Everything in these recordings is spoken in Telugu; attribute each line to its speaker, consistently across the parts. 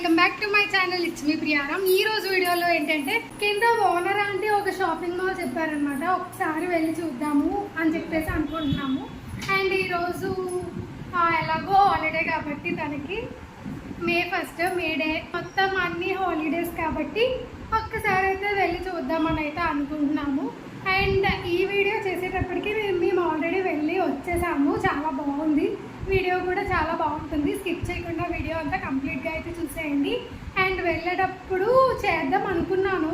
Speaker 1: Welcome back to my channel. It's me Priyaram. ఈ రోజు వీడియోలో ఏంటంటే కింద ఓనర్ అంటే ఒక షాపింగ్ మాల్ చెప్పారనమాట. ఒకసారి వెళ్ళి చూద్దాము అని చెప్పేసి అనుకుంటున్నాము. అండ్ ఈరోజు ఎలాగో హాలిడే కాబట్టి తనకి మే 1 మే డే మొత్తం అన్ని హాలిడేస్ కాబట్టి ఒక్కసారి అయితే వెళ్ళి చూద్దామని అయితే అనుకుంటున్నాము. అండ్ ఈ వీడియో చేసేటప్పటికి మేము ఆల్రెడీ వెళ్ళి వచ్చేసాము. చాలా బాగుంది, వీడియో కూడా చాలా బాగుంటుంది. స్కిప్ చేయకుండా వీడియో అంతా కంప్లీట్గా అయితే చూసేయండి. అండ్ వెళ్ళేటప్పుడు చేద్దాం అనుకున్నాను,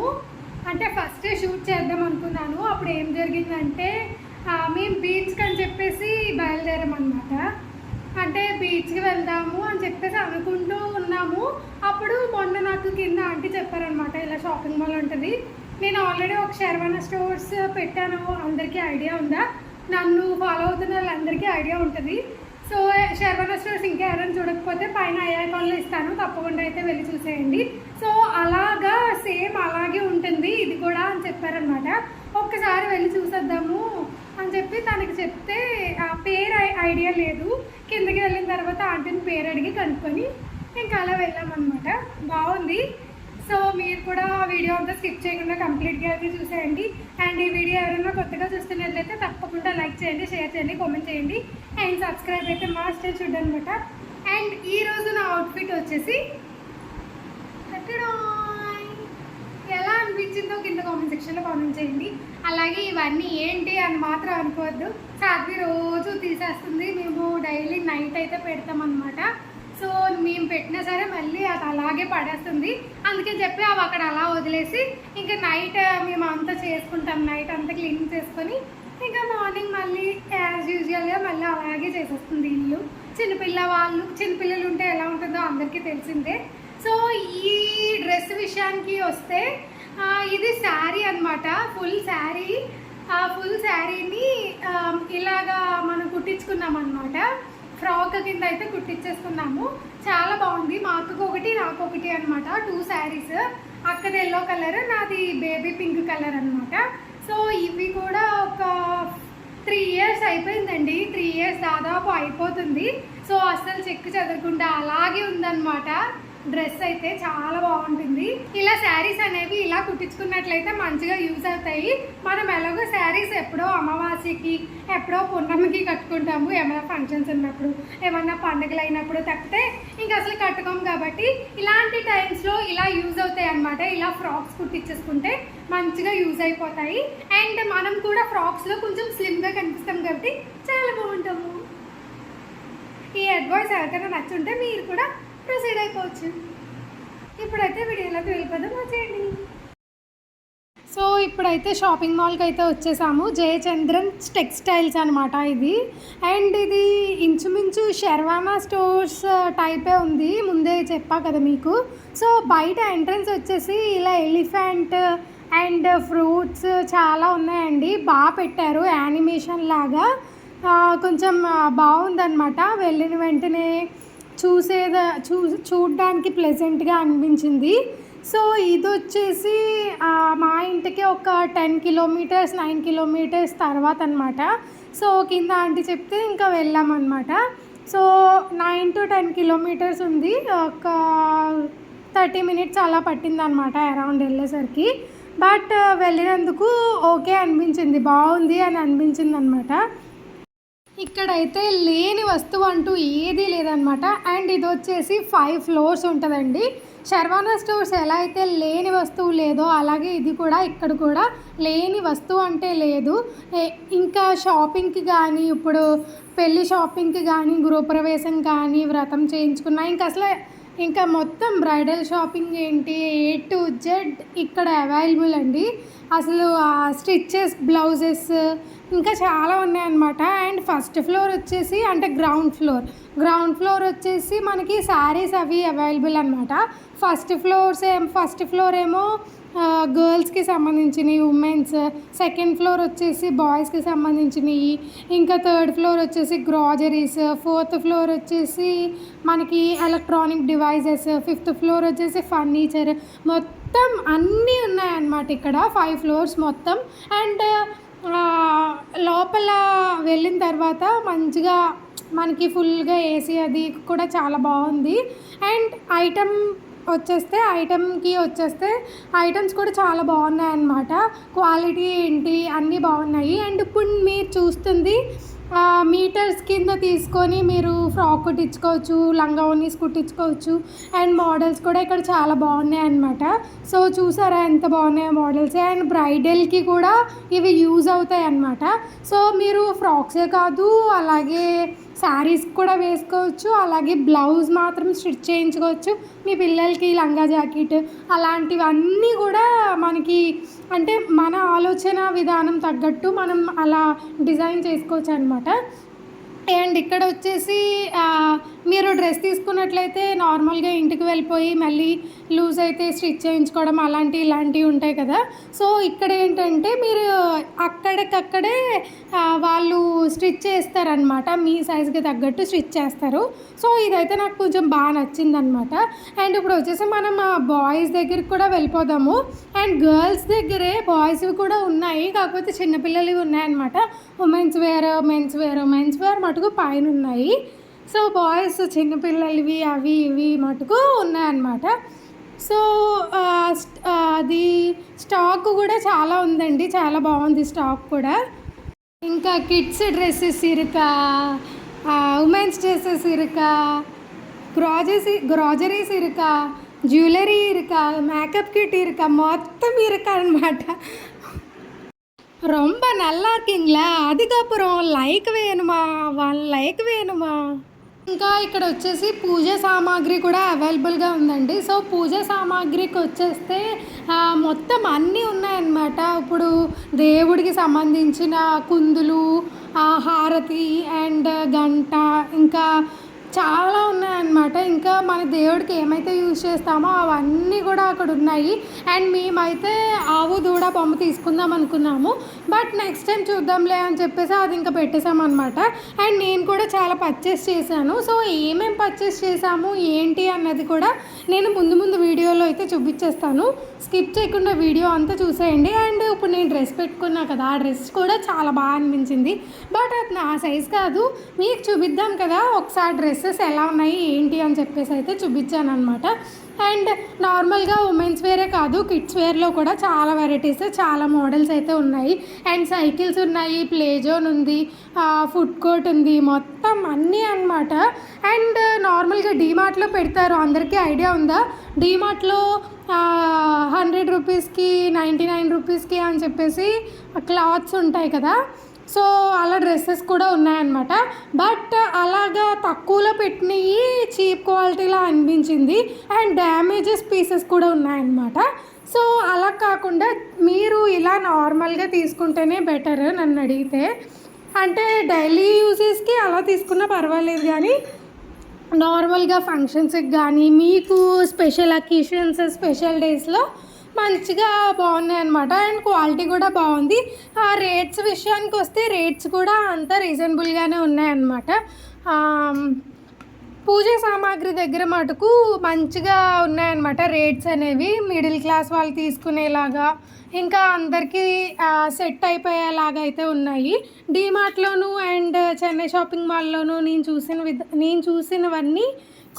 Speaker 1: అంటే ఫస్ట్ షూట్ చేద్దాం అనుకున్నాను. అప్పుడు ఏం జరిగిందంటే మేము బీచ్కి అని చెప్పేసి బయలుదేరామన్నమాట. అంటే బీచ్కి వెళ్దాము అని చెప్పేసి అనుకుంటూ ఉన్నాము. అప్పుడు మొన్న నాకు కింద ఆంటీ చెప్పారనమాట, ఇలా షాపింగ్ మాల్ ఉంటుంది. నేను ఆల్రెడీ ఒక శర్వానా స్టోర్స్ పెట్టాను, అందరికీ ఐడియా ఉందా? నన్ను ఫాలో అవుతున్న వాళ్ళందరికీ ఐడియా ఉంటుంది. సో శర్వానా స్టోర్స్ ఇంకా ఎవరైనా చూడకపోతే పైన ఐకాన్లో ఇస్తాను, తప్పకుండా అయితే వెళ్ళి చూసేయండి. సో అలాగా సేమ్ అలాగే ఉంటుంది ఇది కూడా అని చెప్పారనమాట. ఒక్కసారి వెళ్ళి చూసేద్దాము అని చెప్పి తనకి చెప్తే పేరు ఐడియా లేదు. కిందకి వెళ్ళిన తర్వాత ఆంటీని పేరు అడిగి కనుక్కొని ఇంకా అలా వెళ్ళామన్నమాట. బాగుంది. సో మీరు కూడా వీడియో అంతా స్కిప్ చేయకుండా కంప్లీట్గా అయితే చూసేయండి. అండ్ ఈ వీడియో ఎవరైనా కొత్తగా చూస్తున్నట్లయితే తప్పకుండా లైక్ చేయండి, షేర్ చేయండి, కామెంట్ చేయండి. అండ్ సబ్స్క్రైబ్ అయితే మస్ట్ చూడండి అనమాట. అండ్ ఈరోజు నా అవుట్ఫిట్ వచ్చేసి ఎలా అనిపించిందో కింద కామెంట్ సెక్షన్లో కామెంట్ చేయండి. అలాగే ఇవన్నీ ఏంటి అని మాత్రం అనుకోవద్దు, సాధ్వి రోజు తీసేస్తుంది. మేము డైలీ నైట్ అయితే పెడతామన్నమాట. సో మేము పెట్టినా సరే మళ్ళీ అది అలాగే పడేస్తుంది. అందుకే చెప్పి అవి అక్కడ అలా వదిలేసి ఇంకా నైట్ మేము అంతా చేసుకుంటాం. నైట్ అంతా క్లీన్ చేసుకొని ఇంకా మార్నింగ్ మళ్ళీ యాజ్ యూజువల్గా మళ్ళీ అలాగే చేసేస్తుంది ఇల్లు. చిన్నపిల్లలు ఉంటే ఎలా ఉంటుందో అందరికీ తెలిసిందే. సో ఈ డ్రెస్ విషయానికి వస్తే ఇది శారీ అనమాట, ఫుల్ శారీని ఇలాగా మనం కుట్టించుకున్నాం అనమాట. ఫ్రాక్ కింద అయితే కుట్టించేసుకున్నాము. చాలా బాగుంది. మా అక్కకు ఒకటి నాకు ఒకటి అనమాట, 2 శారీస్. అక్కది ఎల్లో కలర్, నాది బేబీ పింక్ కలర్ అనమాట. సో ఇవి కూడా ఒక 3 ఇయర్స్ అయిపోయిందండి. 3 ఇయర్స్ దాదాపు అయిపోతుంది. సో అస్సలు చెక్కు చెదరకుండా అలాగే ఉందన్నమాట. డ్రెస్ అయితే చాలా బాగుంటుంది. ఇలా శారీస్ అనేవి ఇలా కుట్టించుకున్నట్లయితే మంచిగా యూజ్ అవుతాయి. మనం ఎలాగో శారీస్ ఎప్పుడో అమావాస్యకి ఎప్పుడో పున్నమికి కట్టుకుంటాము, ఏమైనా ఫంక్షన్స్ ఉన్నప్పుడు, ఏమన్నా పండుగలు అయినప్పుడు తప్పితే ఇంకా అసలు కట్టుకోము. కాబట్టి ఇలాంటి టైమ్స్లో ఇలా యూజ్ అవుతాయి అన్నమాట. ఇలా ఫ్రాక్స్ కుట్టించేసుకుంటే మంచిగా యూజ్ అయిపోతాయి. అండ్ మనం కూడా ఫ్రాక్స్లో కొంచెం స్లిమ్గా కనిపిస్తాం కాబట్టి చాలా బాగుంటాము. ఈ అడ్వైస్ ఎవరికైనా నచ్చుంటే మీరు కూడా ప్రొసీడ్ అయిపోవచ్చు. ఇప్పుడైతే వీడియోలోకి వెళ్ళిపోదాం, వచ్చేయండి. సో ఇప్పుడైతే షాపింగ్ మాల్కి అయితే వచ్చేసాము. జయచంద్రన్ టెక్స్టైల్స్ అనమాట ఇది. అండ్ ఇది ఇంచుమించు శర్వానా స్టోర్స్ టైపే ఉంది, ముందే చెప్పా కదా మీకు. సో బయట ఎంట్రన్స్ వచ్చేసి ఇలా ఎలిఫెంట్ అండ్ ఫ్రూట్స్ చాలా ఉన్నాయండి. బాగా పెట్టారు, యానిమేషన్ లాగా కొంచెం బాగుందన్నమాట. వెళ్ళిన వెంటనే చూడడానికి ప్లెజెంట్గా అనిపించింది. సో ఇది వచ్చేసి మా ఇంటికి ఒక 10 కిలోమీటర్స్ 9 కిలోమీటర్స్ తర్వాత అనమాట. సో కింద ఆంటీ చెప్తే ఇంకా వెళ్ళామన్నమాట. సో 9 to 10 కిలోమీటర్స్ ఉంది. ఒక 30 మినిట్స్ అలా పట్టిందనమాట అరౌండ్ వెళ్ళేసరికి. బట్ వెళ్ళినందుకు ఓకే అనిపించింది, బాగుంది అని అనిపించింది అనమాట. ఇక్కడైతే లేని వస్తువు అంటూ ఏదీ లేదనమాట. అండ్ ఇది వచ్చేసి 5 ఫ్లోర్స్ ఉంటుందండి. శర్వానా స్టోర్స్ ఎలా అయితే లేని వస్తువు లేదో అలాగే ఇది కూడా, ఇక్కడ కూడా లేని వస్తువు అంటే లేదు. ఇంకా షాపింగ్కి కానీ, ఇప్పుడు పెళ్ళి షాపింగ్కి కానీ, గృహప్రవేశం కానీ, వ్రతం చేయించుకున్నా, ఇంకా మొత్తం బ్రైడల్ షాపింగ్ ఏంటి A to Z ఇక్కడ అవైలబుల్ అండి. అసలు స్టిచ్చెస్, బ్లౌజెస్ ఇంకా చాలా ఉన్నాయన్నమాట. అండ్ ఫస్ట్ ఫ్లోర్ వచ్చేసి అంటే గ్రౌండ్ ఫ్లోర్ వచ్చేసి మనకి శారీస్ అవి అవైలబుల్ అనమాట. ఫస్ట్ ఫ్లోర్ ఏమో గర్ల్స్కి సంబంధించినవి, ఉమెన్స్. సెకండ్ ఫ్లోర్ వచ్చేసి బాయ్స్కి సంబంధించినవి. ఇంకా థర్డ్ ఫ్లోర్ వచ్చేసి గ్రాజరీస్. ఫోర్త్ ఫ్లోర్ వచ్చేసి మనకి ఎలక్ట్రానిక్ డివైజెస్. ఫిఫ్త్ ఫ్లోర్ వచ్చేసి ఫర్నిచర్. మొత్తం అన్నీ ఉన్నాయన్నమాట ఇక్కడ, 5 ఫ్లోర్స్ మొత్తం. అండ్ లోపల వెళ్ళిన తర్వాత మంచిగా మనకి ఫుల్గా ఏసీ అది కూడా చాలా బాగుంది. అండ్ ఐటమ్ వచ్చేస్తే ఐటమ్స్ కూడా చాలా బాగున్నాయి అన్నమాట. క్వాలిటీ ఏంటి అన్నీ బాగున్నాయి. అండ్ ఇప్పుడు మీరు చూస్తుంది మీటర్స్ కింద తీసుకొని మీరు ఫ్రాక్ కుట్టించుకోవచ్చు, లంగా ఓనీస్ కుట్టించుకోవచ్చు. అండ్ మోడల్స్ కూడా ఇక్కడ చాలా బాగున్నాయి అన్నమాట. సో చూసారా ఎంత బాగున్నాయో మోడల్స్. అండ్ బ్రైడల్కి కూడా ఇవి యూజ్ అవుతాయి అన్నమాట. సో మీరు ఫ్రాక్సే కాదు, అలాగే శారీస్ కూడా వేసుకోవచ్చు, అలాగే బ్లౌజ్ మాత్రం స్టిచ్ చేయించుకోవచ్చు. మీ పిల్లలకి లంగా జాకెట్ అలాంటివన్నీ కూడా మనకి అంటే మన ఆలోచన విధానం తగ్గట్టు మనం అలా డిజైన్ చేసుకోవచ్చు అనమాట. అండ్ ఇక్కడ వచ్చేసి మీరు డ్రెస్ తీసుకున్నట్లయితే నార్మల్గా ఇంటికి వెళ్ళిపోయి మళ్ళీ లూజ్ అయితే స్టిచ్ చేయించుకోవడం ఇలాంటివి ఉంటాయి కదా. సో ఇక్కడ ఏంటంటే మీరు అక్కడికక్కడే వాళ్ళు స్టిచ్ చేస్తారనమాట, మీ సైజుకి తగ్గట్టు స్టిచ్ చేస్తారు. సో ఇదైతే నాకు కొంచెం బాగా నచ్చిందనమాట. అండ్ ఇప్పుడు వచ్చేసి మనం బాయ్స్ దగ్గరికి కూడా వెళ్ళిపోదాము. అండ్ గర్ల్స్ దగ్గరే బాయ్స్వి కూడా ఉన్నాయి, కాకపోతే చిన్నపిల్లలవి ఉన్నాయన్నమాట. ఉమెన్స్ వేర్, మెన్స్ వేర్ మటుకు పైన ఉన్నాయి. సో బాయ్స్ చిన్నపిల్లలవి అవి ఇవి మటుకు ఉన్నాయన్నమాట. సో అది స్టాక్ కూడా చాలా ఉందండి, చాలా బాగుంది స్టాక్ కూడా. ఇంకా కిడ్స్ డ్రెస్సెస్ ఇరుకా, ఉమెన్స్ డ్రెస్సెస్ ఇరుకా, గ్రాజరీస్ ఇరుకా, జ్యువెలరీ ఇరుకా, మేకప్ కిట్ ఇరుకా, మొత్తం ఇరుకా అనమాట. ரொம்ப நல்லா இருக்கீங்களா, அதுக்கப்புறம் லைக் வேணுமா, 1 லைక్ వేணுమా. ఇంకా ఇక్కడ వచ్చేసి పూజ సామాగ్రి కూడా అవైలబుల్గా ఉందండి. సో పూజ సామాగ్రికి వచ్చేస్తే మొత్తం అన్నీ ఉన్నాయన్నమాట. ఇప్పుడు దేవుడికి సంబంధించిన కుందులు, హారతి అండ్ గంట ఇంకా చాలా ఉన్నాయన్నమాట. ఇంకా మన దేవుడికి ఏమైతే యూజ్ చేస్తామో అవన్నీ కూడా అక్కడ ఉన్నాయి. అండ్ మేమైతే ఆవు దూడ బొమ్మ తీసుకుందాం అనుకున్నాము, బట్ నెక్స్ట్ టైం చూద్దాంలే అని చెప్పేసి అది ఇంకా పెట్టేసామన్నమాట. అండ్ నేను కూడా చాలా పర్చేస్ చేశాను. సో ఏమేమి పర్చేస్ చేశాము ఏంటి అన్నది కూడా నేను ముందు వీడియోలో అయితే చూపించేస్తాను. స్కిప్ చేయకుండా వీడియో అంతా చూసేయండి. అండ్ ఇప్పుడు నేను డ్రెస్ పెట్టుకున్నా కదా, ఆ డ్రెస్ కూడా చాలా బాగా అనిపించింది. బట్ అది నా సైజ్ కాదు, మీకు చూపిద్దాం కదా ఒకసారి డ్రెస్సెస్ ఎలా ఉన్నాయి ఏంటి అని చెప్పేసి అయితే చూపించాను అనమాట. అండ్ నార్మల్గా ఉమెన్స్ వేరే కాదు, కిడ్స్ వేర్లో కూడా చాలా వెరైటీస్, చాలా మోడల్స్ అయితే ఉన్నాయి. అండ్ సైకిల్స్ ఉన్నాయి, ప్లే జోన్ ఉంది, ఫుడ్ కోర్ట్ ఉంది, మొత్తం అన్నీ అనమాట. అండ్ నార్మల్గా డీమార్ట్లో పెడతారు, అందరికీ ఐడియా ఉందా? డీమార్ట్లో 100 రూపీస్కి 99 రూపీస్కి అని చెప్పేసి క్లాత్స్ ఉంటాయి కదా. సో అలా డ్రెస్సెస్ కూడా ఉన్నాయన్నమాట. బట్ అలాగా తక్కువలో పెట్టినవి చీప్ క్వాలిటీలో అనిపించింది. అండ్ డ్యామేజెస్ పీసెస్ కూడా ఉన్నాయన్నమాట. సో అలా కాకుండా మీరు ఇలా నార్మల్గా తీసుకుంటేనే బెటర్ నన్ను అడిగితే. అంటే డైలీ యూజెస్కి అలా తీసుకున్నా పర్వాలేదు, కానీ నార్మల్గా ఫంక్షన్స్కి కానీ మీకు స్పెషల్ అకేషన్స్, స్పెషల్ డేస్లో మంచిగా బాగున్నాయి అన్నమాట. అండ్ క్వాలిటీ కూడా బాగుంది. ఆ రేట్స్ విషయానికి వస్తే రేట్స్ కూడా అంత రీజనబుల్గానే ఉన్నాయన్నమాట. పూజ సామాగ్రి దగ్గర మటుకు మంచిగా ఉన్నాయన్నమాట రేట్స్ అనేవి. మిడిల్ క్లాస్ వాళ్ళు తీసుకునేలాగా, ఇంకా అందరికీ సెట్ అయిపోయేలాగా అయితే ఉన్నాయి. డీమార్ట్లోను అండ్ చెన్నై షాపింగ్ మాల్లోనూ నేను చూసినవన్నీ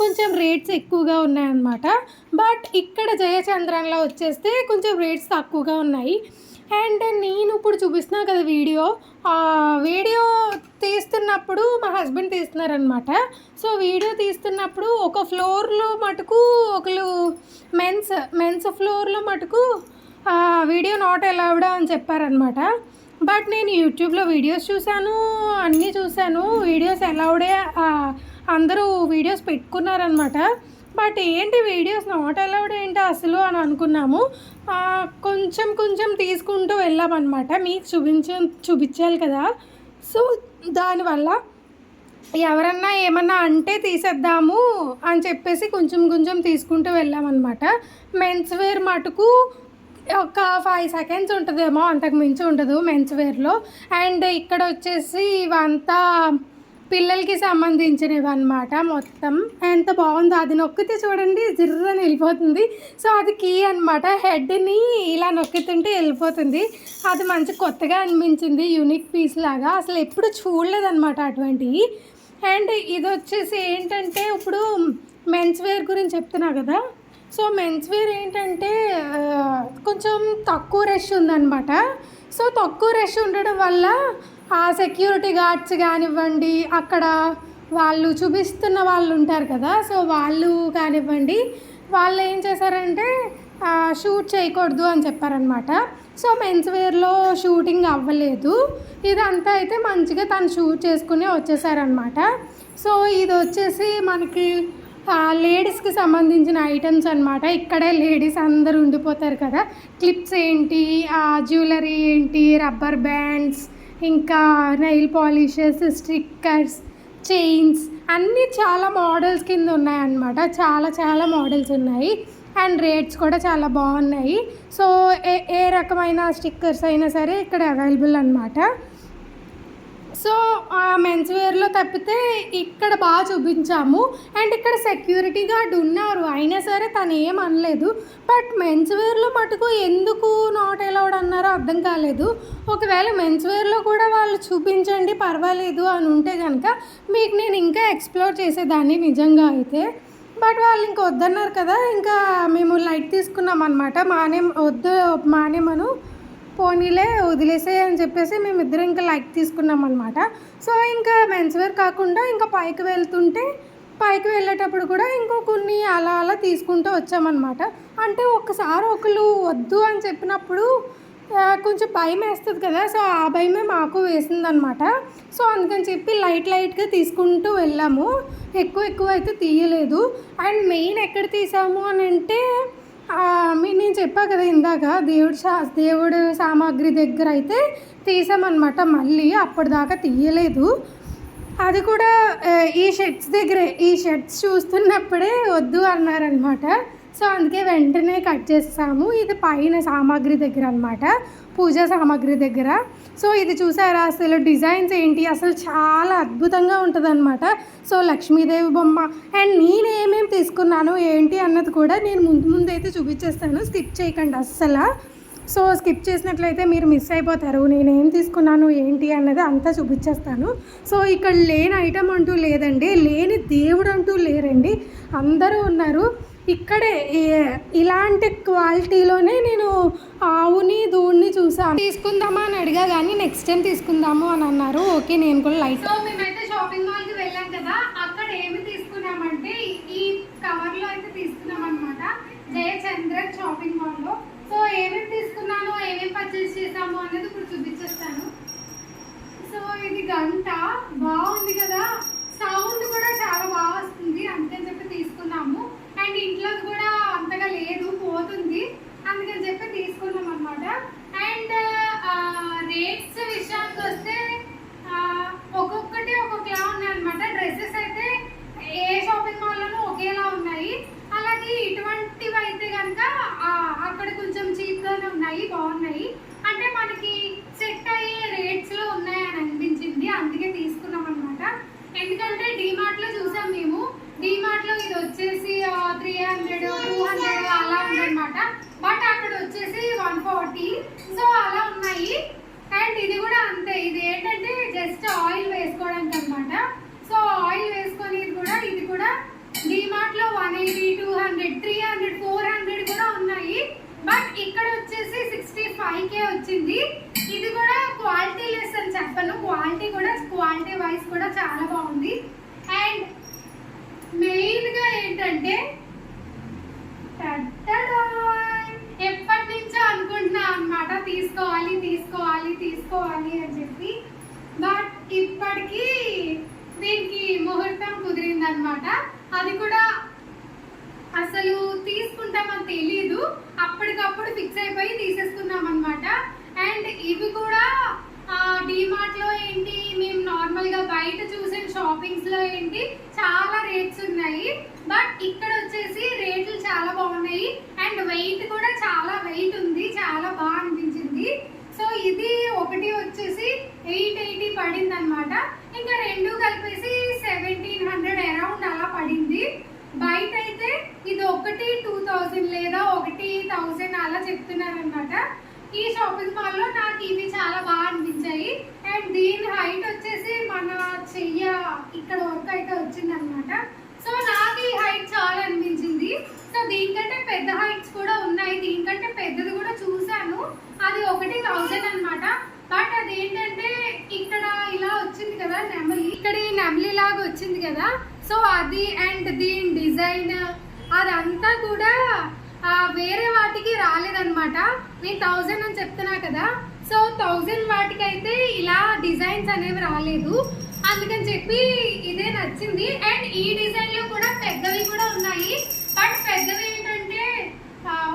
Speaker 1: కొంచెం రేట్స్ ఎక్కువగా ఉన్నాయన్నమాట. బట్ ఇక్కడ జయచంద్రంలో వచ్చేస్తే కొంచెం రేట్స్ తక్కువగా ఉన్నాయి. అండ్ నేను ఇప్పుడు చూపిస్తున్నా కదా వీడియో తీస్తున్నప్పుడు మా హస్బెండ్ తీస్తున్నారనమాట. సో వీడియో తీస్తున్నప్పుడు ఒక ఫ్లోర్లో మటుకు ఒకరు మెన్స్ ఫ్లోర్లో మటుకు వీడియో నాట్ అలౌడ్ అని చెప్పారనమాట. బట్ నేను యూట్యూబ్లో వీడియోస్ చూశాను, అన్నీ చూశాను, వీడియోస్ అలౌడే, అందరూ వీడియోస్ పెట్టుకున్నారనమాట. బట్ ఏంటి వీడియోస్ నాట్ అలౌడ్ ఏంటి అసలు అని అనుకున్నాము. కొంచెం తీసుకుంటూ వెళ్ళామన్నమాట, మీకు చూపించాలి కదా. సో దానివల్ల ఎవరన్నా ఏమన్నా అంటే తీసేద్దాము అని చెప్పేసి కొంచెం తీసుకుంటూ వెళ్ళామన్నమాట. మెన్స్ వేర్ మటుకు ఒక 5 సెకండ్స్ ఉంటుందేమో, అంతకు మించి ఉండదు మెన్స్ వేర్లో. అండ్ ఇక్కడ వచ్చేసి ఇవంతా పిల్లలకి సంబంధించినవి అనమాట. మొత్తం ఎంత బాగుందో, అది నొక్కితే చూడండి జిర్రని వెళ్ళిపోతుంది. సో అది కీ అనమాట, హెడ్ని ఇలా నొక్కుతుంటే వెళ్ళిపోతుంది. అది మంచి కొత్తగా అనిపించింది, యూనిక్ పీస్ లాగా, అసలు ఎప్పుడు చూడలేదన్నమాట అటువంటివి. అండ్ ఇది వచ్చేసి ఏంటంటే ఇప్పుడు మెన్స్ వేర్ గురించి చెప్తున్నా కదా, సో మెన్స్ వేర్ ఏంటంటే కొంచెం తక్కువ రష్ ఉందన్నమాట. సో తక్కువ రష్ ఉండడం వల్ల ఆ సెక్యూరిటీ గార్డ్స్ కానివ్వండి, అక్కడ వాళ్ళు చూపిస్తున్న వాళ్ళు ఉంటారు కదా, సో వాళ్ళు కానివ్వండి, వాళ్ళు ఏం చేశారంటే షూట్ చేయకూడదు అని చెప్పారనమాట. సో మెన్స్ వేర్లో షూటింగ్ అవ్వలేదు. ఇదంతా అయితే మంచిగా తను షూట్ చేసుకుని వచ్చేసారనమాట. సో ఇది వచ్చేసి మనకి లేడీస్కి సంబంధించిన ఐటమ్స్ అనమాట. ఇక్కడే లేడీస్ అందరూ ఉండిపోతారు కదా. క్లిప్స్ ఏంటి, జ్యువెలరీ ఏంటి, రబ్బర్ బ్యాండ్స్, ఇంకా నెయిల్ పాలిషెస్, స్టిక్కర్స్, చైన్స్ అన్నీ చాలా మోడల్స్ కింద ఉన్నాయన్నమాట. చాలా చాలా మోడల్స్ ఉన్నాయి అండ్ రేట్స్ కూడా చాలా బాగున్నాయి. సో ఏ రకమైన స్టిక్కర్స్ అయినా సరే ఇక్కడ అవైలబుల్ అనమాట. సో మెన్స్ వేర్లో తప్పితే ఇక్కడ బాగా చూపించాము. అండ్ ఇక్కడ సెక్యూరిటీ గార్డ్ ఉన్నారు, అయినా సరే తను ఏం అనలేదు. బట్ మెన్స్ వేర్లో మటుకు ఎందుకు నాట్ అలౌడ్ అన్నారో అర్థం కాలేదు. ఒకవేళ మెన్స్ వేర్లో కూడా వాళ్ళు చూపించండి పర్వాలేదు అని ఉంటే కనుక మీకు నేను ఇంకా ఎక్స్ప్లోర్ చేసేదాన్ని నిజంగా అయితే. బట్ వాళ్ళు ఇంకా వద్దన్నారు కదా, ఇంకా మేము లైట్ తీసుకున్నాం అనమాట. మానేమను పోనీలే వదిలేసే అని చెప్పేసి మేమిద్దరం ఇంకా లైక్ తీసుకున్నాం అనమాట. సో ఇంకా మెన్స్ వేర్ కాకుండా ఇంకా పైకి వెళ్ళేటప్పుడు కూడా ఇంకో కొన్ని అలా అలా తీసుకుంటూ వచ్చామన్నమాట. అంటే ఒకసారి ఒకరు వద్దు అని చెప్పినప్పుడు కొంచెం భయం వేస్తుంది కదా, సో ఆ భయమే మాకు వేసిందనమాట. సో అందుకని చెప్పి లైట్గా తీసుకుంటూ వెళ్ళాము, ఎక్కువ అయితే తీయలేదు. అండ్ మెయిన్ ఎక్కడ తీసాము అని అంటే నేను చెప్పా కదా ఇందాక, దేవుడు సామాగ్రి దగ్గర అయితే తీసామన్నమాట. మళ్ళీ అప్పటిదాకా తీయలేదు. అది కూడా ఈ షర్ట్స్ దగ్గరే. ఈ షర్ట్స్ చూస్తున్నప్పుడే వద్దు అన్నారనమాట. సో అందుకే వెంటనే కట్ చేస్తాము. ఇది పైన సామాగ్రి దగ్గర అనమాట, పూజా సామాగ్రి దగ్గర. సో ఇది చూసారా అసలు డిజైన్స్ ఏంటి, అసలు చాలా అద్భుతంగా ఉంటుంది అనమాట. సో లక్ష్మీదేవి బొమ్మ. అండ్ నేను ఏమేమి తీసుకున్నాను ఏంటి అన్నది కూడా నేను ముందు అయితే చూపించేస్తాను, స్కిప్ చేయకండి అస్సలు. సో స్కిప్ చేసినట్లయితే మీరు మిస్ అయిపోతారు. నేను ఏం తీసుకున్నాను ఏంటి అన్నది అంతా చూపించేస్తాను. సో ఇక్కడ లేని ఐటమ్ అంటూ లేదండి, లేని దేవుడు అంటూ లేరండి, అందరూ ఉన్నారు ఇక్కడే. ఇలాంటి క్వాలిటీలోనే నేను ఆవుని దూడిని చూసాను. తీసుకుందామా అని అడిగా కానీ నెక్స్ట్ టైం తీసుకుందాము అని అన్నారు. ఓకే నేను కూడా లైట్. సో మేమైతే షాపింగ్ మాల్కి వెళ్ళాం కదా, అక్కడ ఏమి తీసుకున్నామంటే ఈ కవర్లో అయితే తీసుకున్నాం అనమాట, జయచంద్ర షాపింగ్ మాల్లో. సో ఏమేమి తీసుకున్నాను, ఏమేమి పర్చేస్ చేసాము అనేది ఇప్పుడు చూపించేస్తాను. సో ఇది గంట బాగుంది కదా, సౌండ్ కూడా చాలా బాగా వస్తుంది, అందుకని చెప్పి తీసుకున్నాము. అండ్ ఇంట్లో కూడా అంతగా లేదు, పోతుంది, అందుకని చెప్పి తీసుకున్నాం అనమాట. అండ్ రేట్స్ విషయానికి వస్తే ఒక్కొక్కటి ఒక్కొక్కలా ఉన్నాయి అనమాట. డ్రెస్సెస్ అయితే ఏ షాపింగ్ మాల్లోనూ ఒకేలా ఉన్నాయి. అలాగే ఇటువంటివి అయితే కనుక అక్కడ కొంచెం చీప్గానే ఉన్నాయి, బాగున్నాయి. అంటే మనకి సెట్ అయ్యే రేట్స్లో ఉన్నాయని అనిపించింది, అందుకే తీసుకున్నాం అనమాట. ఎందుకంటే డీమార్ట్లో చూసాం మేము, డీమార్ట్లో ఇది వచ్చేసి 300, 200 అలా ఉందన్నమాట. బట్ అక్కడ వచ్చేసి 140. సో అలా ఉన్నాయి. అండ్ ఇది కూడా అంతే, ఇది ఏంటంటే జస్ట్ ఆయిల్ వేసుకోవడానికి అనమాట. సో ఆయిల్ వేసుకొని ఇది కూడా డీమార్ట్లో 180, 200, 300, 400 కూడా ఉన్నాయి. బట్ ఇక్కడ వచ్చేసి 65K వచ్చింది. ఇది కూడా క్వాలిటీ లెస్ అని చెప్పను, క్వాలిటీ వైజ్ కూడా చాలా బాగుంది. అండ్ మెయిన్గా ఏంటంటే ఎప్పటి నుంచో అనుకుంటున్నా అనమాట తీసుకోవాలి అని చెప్పి. బట్ ఇప్పటికీ దీనికి ముహూర్తం కుదిరిందనమాట. అది కూడా అసలు తీసుకుంటామని తెలీదు, అప్పటికప్పుడు ఫిక్స్ అయిపోయి తీసేసుకున్నాం అనమాట. అండ్ ఇవి కూడా డీమార్ట్లో ఏంటి, మేము నార్మల్గా బయట చూసిన షాపింగ్స్లో ఏంటి చాలా రేట్స్ ఉన్నాయి. బట్ ఇక్కడ వచ్చేసి రేట్లు చాలా బాగున్నాయి. అండ్ వెయిట్ కూడా చాలా వెయిట్ ఉంది, చాలా బాగా అనిపించింది. సో ఇది ఒకటి వచ్చేసి 880 పడింది అనమాట. ఇంకా రెండు కలిపేసి 1700 అరౌండ్ అలా పడింది. బయట అయితే ఇది ఒకటి 2000 లేదా 1000 అలా చెప్తున్నారనమాట. ఈ షాపింగ్ మాల్లో నాకు ఇవి చాలా బాగా అనిపించాయి. అండ్ దీని హైట్ వచ్చేసి మన చెయ్య ఇక్కడ వరకు అయితే వచ్చింది అనమాట. సో నాకు ఈ హైట్ చాలా అనిపించింది. సో దీనికంటే 1000 అన్నమాట. బట్ అదేంటంటే ఇక్కడ ఇలా వచ్చింది కదా నెమలి, ఇక్కడ ఈ నెమలి లాగా వచ్చింది కదా, సో అది అండ్ దీని డిజైన్ అదంతా కూడా వేరే వాటికి రాలేదన్నమాట. నేను 1000 అని చెప్తున్నా కదా, సో 1000 వాటికి అయితే ఇలా డిజైన్స్ అనేవి రాలేదు. అందుకని చెప్పి ఇదే నచ్చింది. అండ్ ఈ డిజైన్ లో కూడా పెద్దవి కూడా ఉన్నాయి. బట్ పెద్దవి ఏంటంటే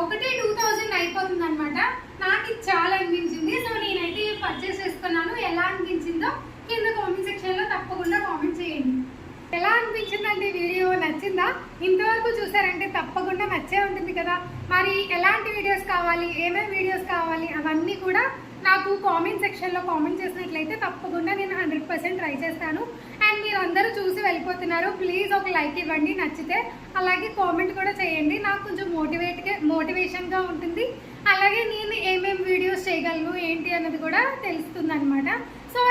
Speaker 1: ఒకటి 2000 అయిపోతుంది అనమాట. నాకు ఇది చాలా అనిపించింది. సో నేనైతే పర్చేస్ చేసుకున్నాను. ఎలా అనిపించిందో కింద కామెంట్ సెక్షన్ లో తప్పకుండా కామెంట్ చేయండి. ఎలా అనిపించిందండి వీడియో? నచ్చిందా? ఇంతవరకు చూసారంటే తప్పకుండా నచ్చే ఉంటుంది కదా. మరి ఎలాంటి వీడియోస్ కావాలి, ఏమేమి వీడియోస్ కావాలి అవన్నీ కూడా నాకు కామెంట్ సెక్షన్లో కామెంట్ చేసినట్లయితే తప్పకుండా నేను 100% ట్రై చేస్తాను. అండ్ మీరు అందరూ చూసి వెళ్ళిపోతున్నారు, ప్లీజ్ ఒక లైక్ ఇవ్వండి నచ్చితే. అలాగే కామెంట్ కూడా చేయండి, నాకు కొంచెం మోటివేషన్గా ఉంటుంది. అలాగే నేను ఏమేమి వీడియోస్ చేయగలను ఏంటి అన్నది కూడా తెలుస్తుంది అనమాట. సో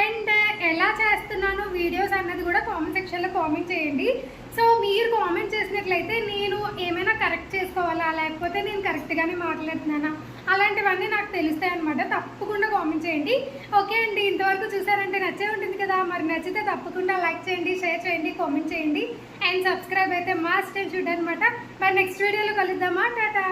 Speaker 1: అండ్ ఎలా చేస్తున్నాను వీడియోస్ అన్నది కూడా కామెంట్ సెక్షన్లో కామెంట్ చేయండి. సో మీరు కామెంట్ చేసినట్లయితే నేను ఏమైనా కరెక్ట్ చేసుకోవాలా, లేకపోతే నేను కరెక్ట్గానే మాట్లాడుతున్నానా, అలాంటివన్నీ నాకు తెలుస్తాయి అనమాట. తప్పకుండా కామెంట్ చేయండి. ఓకే అండి, ఇంతవరకు చూసారంటే నచ్చే ఉంటుంది కదా. మరి నచ్చితే తప్పకుండా లైక్ చేయండి, షేర్ చేయండి, కామెంట్ చేయండి. అండ్ సబ్స్క్రైబ్ అయితే మస్ట్ అండ్ షుడ్ అనమాట. మరి నెక్స్ట్ వీడియోలో కలుద్దామా? టాటా.